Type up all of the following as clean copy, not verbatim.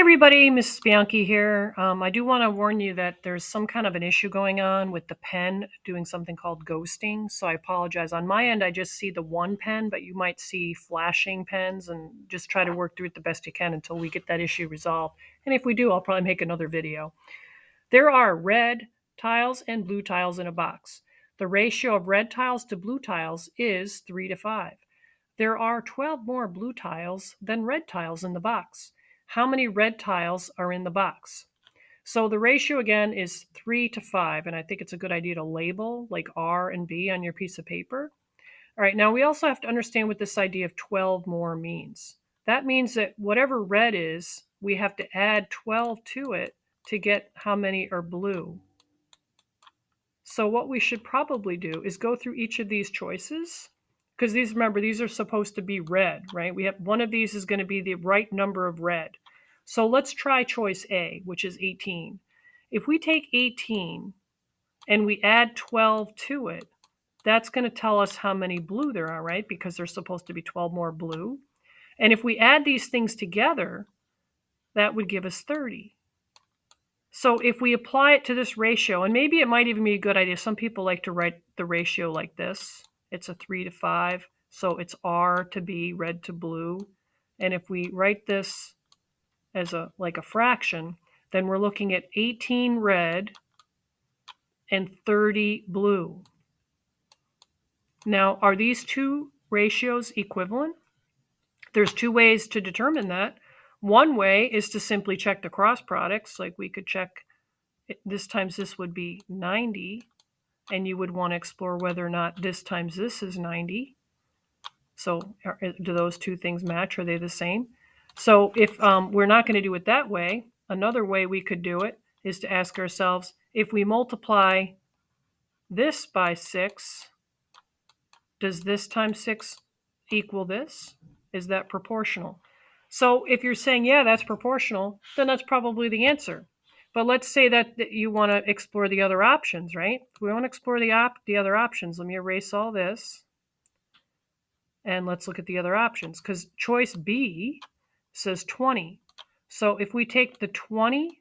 everybody, Mrs. Bianchi here. I do want to warn you that there's some kind of an issue going on with the pen doing something called ghosting. So I apologize. On my end, I just see the one pen, but you might see flashing pens, and just try to work through it the best you can until we get that issue resolved. And if we do, I'll probably make another video. There are red tiles and blue tiles in a box. The ratio of red tiles to blue tiles is 3 to 5. There are 12 more blue tiles than red tiles in the box. How many red tiles are in the box? So the ratio again is 3 to 5, and I think it's a good idea to label like R and B on your piece of paper. All right, now we also have to understand what this idea of 12 more means. That means that whatever red is, we have to add 12 to it to get how many are blue. So what we should probably do is go through each of these choices, because remember, these are supposed to be red, right? We have one of these is going to be the right number of red. So let's try choice A, which is 18. If we take 18 and we add 12 to it, that's going to tell us how many blue there are, right? Because there's supposed to be 12 more blue. And if we add these things together, that would give us 30. So if we apply it to this ratio, and maybe it might even be a good idea. Some people like to write the ratio like this. It's a 3 to 5. So it's R to B, red to blue. And if we write this as like a fraction, then we're looking at 18 red and 30 blue. Now, are these two ratios equivalent? There's two ways to determine that. One way is to simply check the cross products. Like we could check this times this would be 90, and you would want to explore whether or not this times this is 90. So do those two things match? Are they the same? So if we're not going to do it that way, another way we could do it is to ask ourselves, if we multiply this by 6, does this times 6 equal this? Is that proportional? So if you're saying, yeah, that's proportional, then that's probably the answer. But let's say that you want to explore the other options, right? If we want to explore the other options, let me erase all this. And let's look at the other options, because choice B says 20. So if we take the 20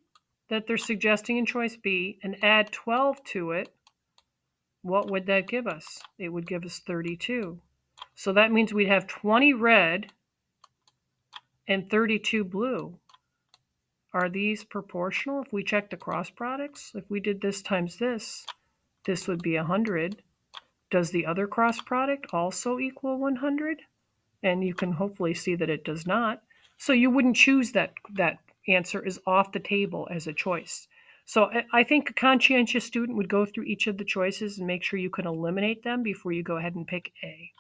that they're suggesting in choice B and add 12 to it, what would that give us? It would give us 32. So that means we'd have 20 red and 32 blue. Are these proportional? If we check the cross products, if we did this times this, this would be 100. Does the other cross product also equal 100? And you can hopefully see that it does not. So you wouldn't choose that answer is off the table as a choice. So I think a conscientious student would go through each of the choices and make sure you can eliminate them before you go ahead and pick A.